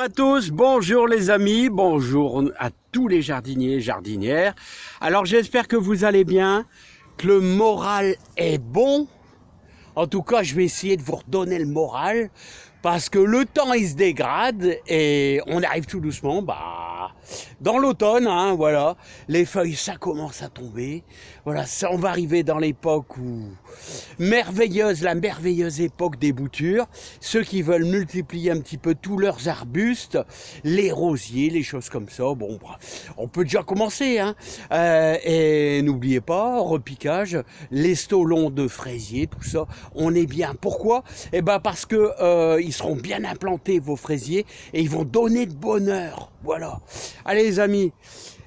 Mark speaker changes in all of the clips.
Speaker 1: à tous, bonjour les amis, bonjour à tous les jardiniers et jardinières. Alors j'espère que vous allez bien, que le moral est bon. En tout cas, je vais essayer de vous redonner le moral parce que le temps il se dégrade et on arrive tout doucement dans l'automne, hein, voilà. Les feuilles ça commence à tomber. Voilà, ça on va arriver dans l'époque où la merveilleuse époque des boutures, ceux qui veulent multiplier un petit peu tous leurs arbustes, les rosiers, les choses comme ça. Bon, on peut déjà commencer, hein. Et n'oubliez pas, repiquage, les stolons de fraisier, tout ça, on est bien. Pourquoi? Eh ben parce que ils seront bien implantés vos fraisiers et ils vont donner de bonheur. Voilà. Allez les amis.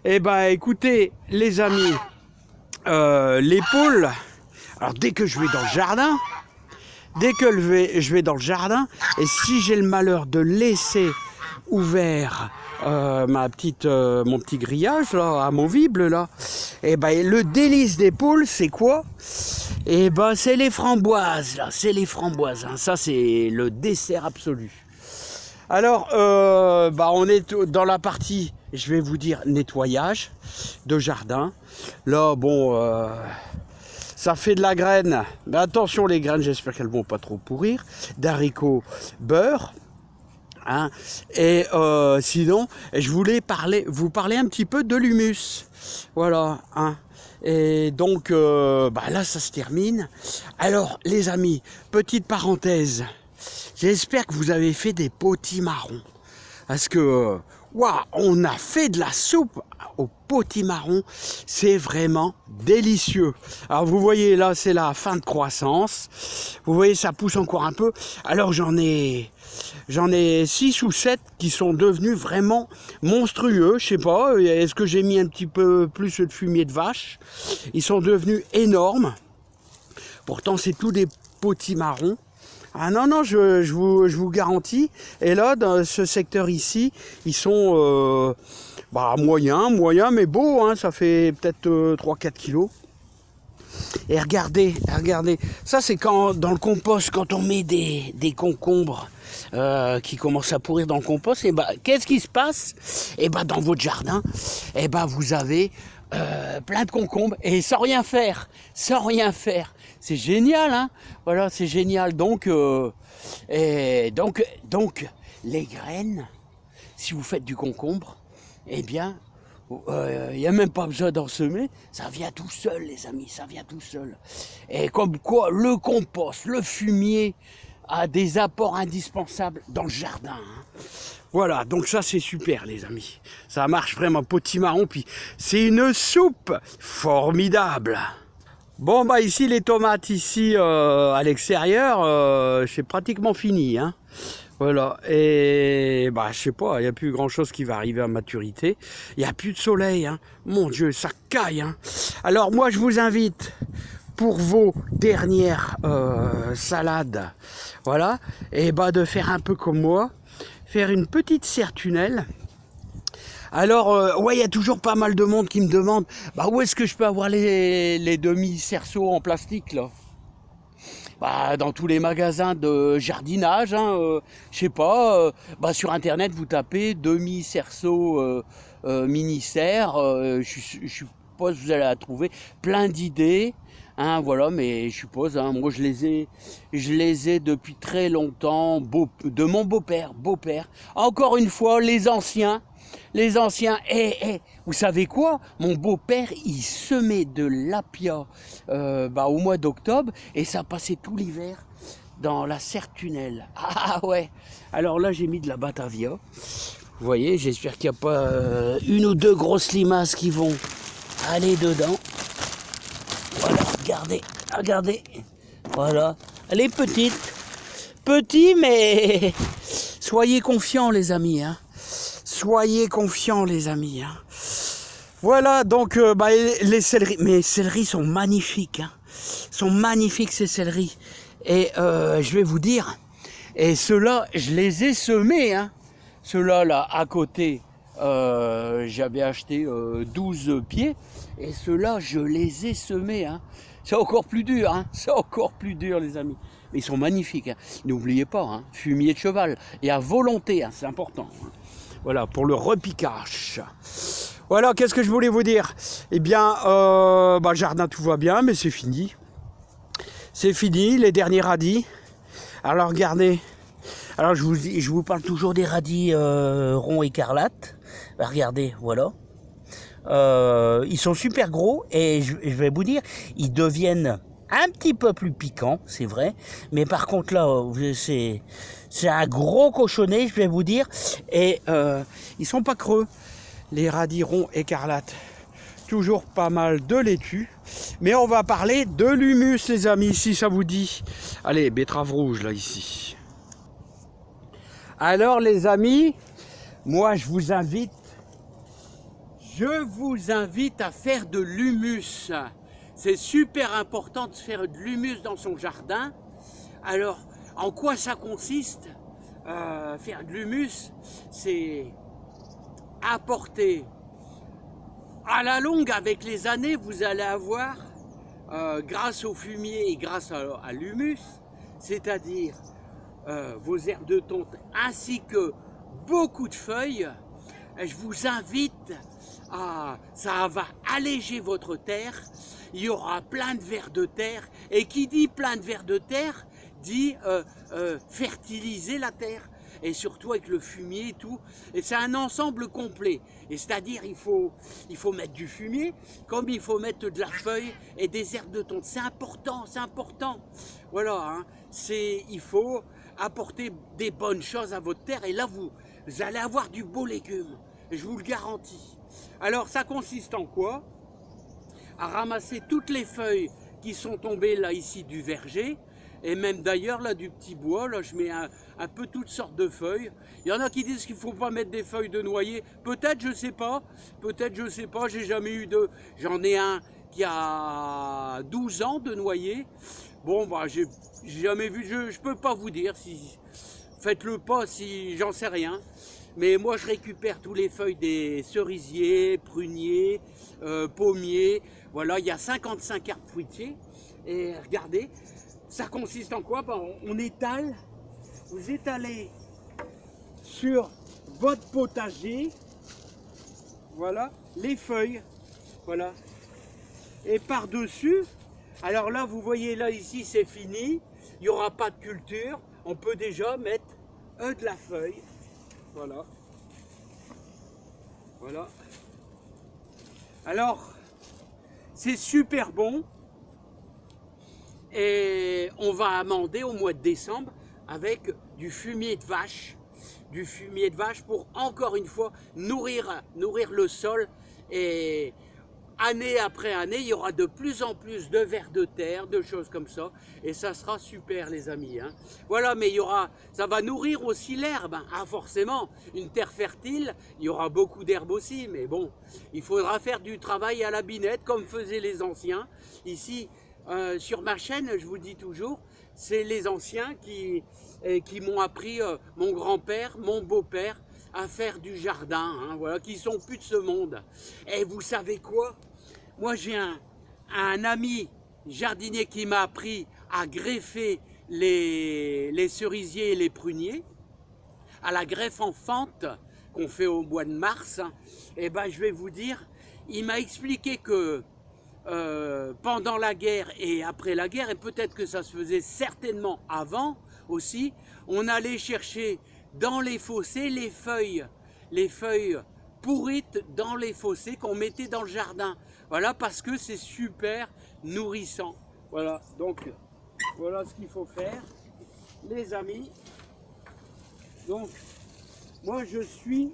Speaker 1: Eh ben écoutez les amis, les poules. Alors dès que je vais dans le jardin, je vais dans le jardin, et si j'ai le malheur de laisser ouvert mon petit grillage là, amovible là, et ben le délice des poules, c'est quoi? Et ben c'est les framboises là, c'est les framboises. Hein. Ça c'est le dessert absolu. Alors on est dans la partie, je vais vous dire, nettoyage de jardin. Là bon. Ça fait de la graine, mais attention les graines, j'espère qu'elles vont pas trop pourrir, d'haricots beurre. Hein. Et sinon, je voulais vous parler un petit peu de l'humus. Voilà. Hein. Et donc, là, ça se termine. Alors, les amis, petite parenthèse, j'espère que vous avez fait des potimarrons. Parce que, on a fait de la soupe au potimarron, c'est vraiment délicieux. Alors vous voyez là, c'est la fin de croissance. Vous voyez, ça pousse encore un peu. Alors j'en ai 6 ou 7 qui sont devenus vraiment monstrueux. Je sais pas, est-ce que j'ai mis un petit peu plus de fumier de vache? Ils sont devenus énormes. Pourtant, c'est tous des potimarrons. Ah non, je vous garantis. Et là, dans ce secteur ici, ils sont moyens, mais beaux. Hein, ça fait peut-être 3-4 kilos. Et regardez. Ça, c'est quand dans le compost, quand on met des concombres qui commencent à pourrir dans le compost. Et qu'est-ce qui se passe? Et dans votre jardin, vous avez plein de concombres et sans rien faire. C'est génial, hein. Voilà, c'est génial. Donc, les graines, si vous faites du concombre, il n'y a même pas besoin d'en semer, ça vient tout seul, les amis, ça vient tout seul. Et comme quoi, le compost, le fumier a des apports indispensables dans le jardin. Hein. Voilà, donc ça c'est super les amis. Ça marche vraiment, potimarron, puis c'est une soupe formidable. Bon ici les tomates ici à l'extérieur, c'est pratiquement fini. Hein. Voilà, et je sais pas, il n'y a plus grand chose qui va arriver à maturité. Il n'y a plus de soleil, hein. Mon Dieu, ça caille. Hein. Alors moi je vous invite pour vos dernières salades, voilà, et de faire un peu comme moi. Faire une petite serre-tunnel. Alors, il y a toujours pas mal de monde qui me demande où est-ce que je peux avoir les demi-cerceaux en plastique là? Dans tous les magasins de jardinage, hein, je sais pas, sur internet vous tapez demi-cerceau mini-serre, je suppose que vous allez la trouver, plein d'idées. Hein, voilà, mais je suppose, hein, moi je les ai depuis très longtemps, de mon beau-père. Encore une fois, les anciens, vous savez quoi? Mon beau-père, il semait de l'apia au mois d'octobre et ça passait tout l'hiver dans la serre-tunnel. Ah ouais, alors là j'ai mis de la Batavia. Vous voyez, j'espère qu'il n'y a pas une ou deux grosses limaces qui vont aller dedans. Voilà, regardez, voilà, elle est petite, mais soyez confiants les amis, hein. Hein. Voilà, donc les céleris, mes céleris sont magnifiques, hein. Sont magnifiques ces céleris, et je vais vous dire, et ceux-là, je les ai semés, hein. Ceux-là, là, à côté, j'avais acheté 12 pieds, et ceux-là, je les ai semés, hein. C'est encore plus dur, hein. C'est encore plus dur, les amis. Mais ils sont magnifiques. Hein. N'oubliez pas, hein, fumier de cheval. Et à volonté, hein, c'est important. Hein. Voilà, pour le repiquage. Voilà, qu'est-ce que je voulais vous dire? Eh bien, le jardin, tout va bien, mais c'est fini. C'est fini, les derniers radis. Alors, regardez. Alors, je vous parle toujours des radis ronds écarlates. Regardez, voilà. Ils sont super gros et je vais vous dire, ils deviennent un petit peu plus piquants, c'est vrai. Mais par contre, là, c'est un gros cochonnet, je vais vous dire. Et ils sont pas creux, les radis ronds écarlates. Toujours pas mal de laitue. Mais on va parler de l'humus, les amis, si ça vous dit. Allez, betterave rouge, là, ici. Alors, les amis, moi, je vous invite à faire de l'humus. C'est super important de faire de l'humus dans son jardin. Alors, en quoi ça consiste? Faire de l'humus, c'est apporter. À la longue, avec les années, vous allez avoir, grâce au fumier et grâce à l'humus, c'est-à-dire vos herbes de tonte ainsi que beaucoup de feuilles, je vous invite ça va alléger votre terre, il y aura plein de vers de terre, et qui dit plein de vers de terre, dit fertiliser la terre, et surtout avec le fumier et tout, et c'est un ensemble complet, et c'est-à-dire il faut mettre du fumier, comme il faut mettre de la feuille et des herbes de tonte, c'est important, voilà, hein, il faut apporter des bonnes choses à votre terre, et là vous allez avoir du beau légume, je vous le garantis. Alors ça consiste en quoi? À ramasser toutes les feuilles qui sont tombées là ici du verger, et même d'ailleurs là du petit bois, là je mets un peu toutes sortes de feuilles. Il y en a qui disent qu'il ne faut pas mettre des feuilles de noyer, peut-être, je sais pas, j'ai jamais eu j'en ai un qui a 12 ans de noyer. Bon j'ai jamais vu, je peux pas vous dire, si faites-le pas, si j'en sais rien. Mais moi, je récupère tous les feuilles des cerisiers, pruniers, pommiers. Voilà, il y a 55 arbres fruitiers. Et regardez, ça consiste en quoi? On étale, vous étalez sur votre potager, voilà, les feuilles, voilà. Et par-dessus, alors là, vous voyez, là, ici, c'est fini. Il n'y aura pas de culture. On peut déjà mettre de la feuille. Voilà. Voilà. Alors, c'est super bon. Et on va amender au mois de décembre avec du fumier de vache. Du fumier de vache pour, encore une fois, nourrir le sol. Et année après année, il y aura de plus en plus de vers de terre, de choses comme ça, et ça sera super, les amis. Hein. Voilà, mais ça va nourrir aussi l'herbe. Hein. Ah, forcément, une terre fertile, il y aura beaucoup d'herbe aussi, mais bon, il faudra faire du travail à la binette, comme faisaient les anciens. Ici, sur ma chaîne, je vous dis toujours, c'est les anciens qui m'ont appris, mon grand-père, mon beau-père, à faire du jardin, hein, voilà, qui sont plus de ce monde. Et vous savez quoi? Moi, j'ai un ami jardinier qui m'a appris à greffer les cerisiers et les pruniers, à la greffe en fente qu'on fait au mois de mars. Et ben, je vais vous dire, il m'a expliqué que pendant la guerre et après la guerre, et peut-être que ça se faisait certainement avant aussi, on allait chercher dans les fossés les feuilles pourrites dans les fossés qu'on mettait dans le jardin. Voilà, parce que c'est super nourrissant. Voilà, donc voilà ce qu'il faut faire, les amis. Donc, moi je suis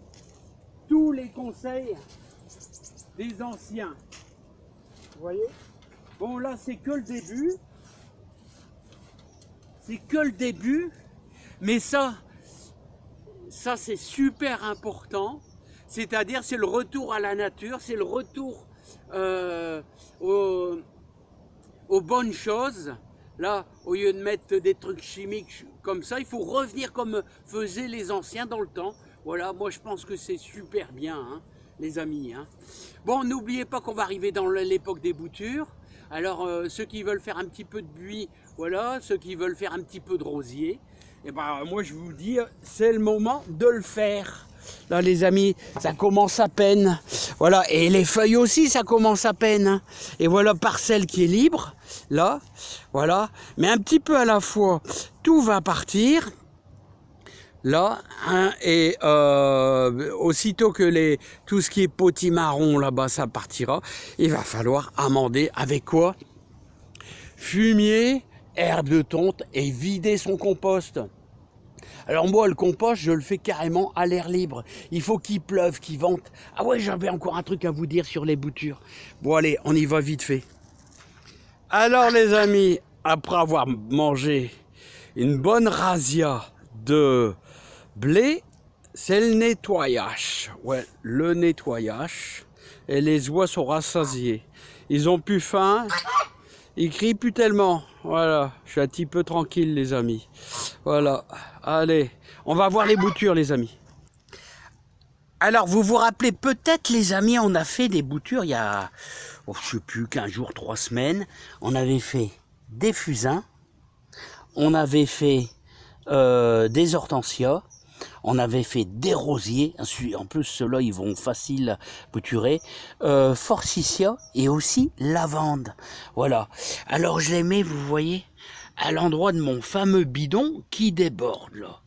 Speaker 1: tous les conseils des anciens. Vous voyez? Bon, là c'est que le début. C'est que le début, mais ça c'est super important. C'est-à-dire, c'est le retour à la nature, c'est le retour aux bonnes choses. Là, au lieu de mettre des trucs chimiques comme ça, il faut revenir comme faisaient les anciens dans le temps. Voilà, moi je pense que c'est super bien, hein, les amis. Hein. Bon, n'oubliez pas qu'on va arriver dans l'époque des boutures. Alors, ceux qui veulent faire un petit peu de buis, voilà, ceux qui veulent faire un petit peu de rosier, et ben moi je vous dis, c'est le moment de le faire. Là les amis, ça commence à peine. Voilà, et les feuilles aussi, ça commence à peine. Hein. Et voilà, parcelle qui est libre, là, voilà. Mais un petit peu à la fois, tout va partir. Là, hein, et aussitôt que tout ce qui est potimarron là-bas, ça partira, il va falloir amender avec quoi? Fumier, herbe de tonte et vider son compost. Alors moi, le compost, je le fais carrément à l'air libre. Il faut qu'il pleuve, qu'il vente. Ah ouais, j'avais encore un truc à vous dire sur les boutures. Bon allez, on y va vite fait. Alors les amis, après avoir mangé une bonne razzia de blé, c'est le nettoyage. Ouais, le nettoyage. Et les oies sont rassasiées. Ils ont plus faim. Ils crient plus tellement. Voilà, je suis un petit peu tranquille les amis. Voilà, allez, on va voir les boutures les amis. Alors vous vous rappelez peut-être les amis, on a fait des boutures il y a, je sais plus, 15 jours, 3 semaines. On avait fait des fusains, on avait fait des hortensias, on avait fait des rosiers, en plus ceux-là ils vont facile bouturer, forsythia et aussi lavande. Voilà, alors je les mets, vous voyez, à l'endroit de mon fameux bidon qui déborde là.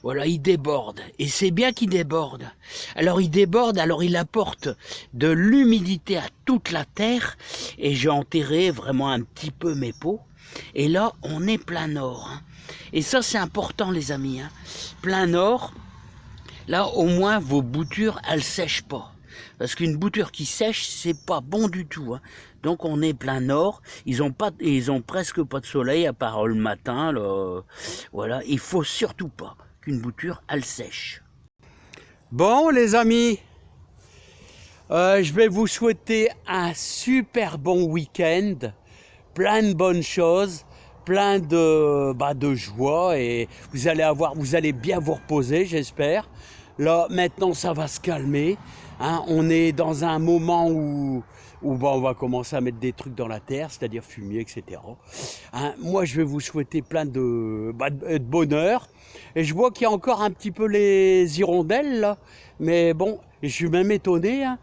Speaker 1: Voilà, il déborde. Et c'est bien qu'il déborde. Alors il déborde, alors il apporte de l'humidité à toute la terre. Et j'ai enterré vraiment un petit peu mes pots. Et là, on est plein nord. Hein. Et ça, c'est important les amis. Hein. Plein nord, là au moins vos boutures, elles sèchent pas. Parce qu'une bouture qui sèche, c'est pas bon du tout. Hein. Donc on est plein nord, ils ont presque pas de soleil à part le matin. Là. Voilà, il faut surtout pas qu'une bouture elle sèche. Bon les amis, je vais vous souhaiter un super bon week-end, plein de bonnes choses, plein de joie et vous allez bien vous reposer j'espère. Là maintenant ça va se calmer. Hein, on est dans un moment où on va commencer à mettre des trucs dans la terre, c'est-à-dire fumier, etc. Hein, moi, je vais vous souhaiter plein de bonheur. Et je vois qu'il y a encore un petit peu les hirondelles, là. Mais bon, je suis même étonné. Hein,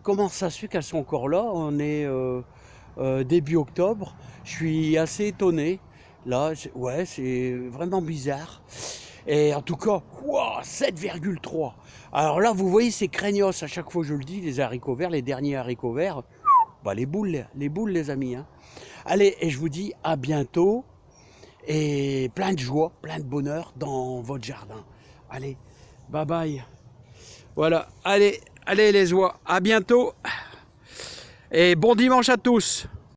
Speaker 1: comment ça se fait qu'elles sont encore là? On est début octobre. Je suis assez étonné. Là, ouais, c'est vraiment bizarre. Et en tout cas, wow, 7,3. Alors là, vous voyez, c'est craignos. À chaque fois, je le dis, les haricots verts, les derniers haricots verts, bah, les boules, les amis. Hein. Allez, et je vous dis à bientôt. Et plein de joie, plein de bonheur dans votre jardin. Allez, bye bye. Voilà, allez les oies, à bientôt. Et bon dimanche à tous.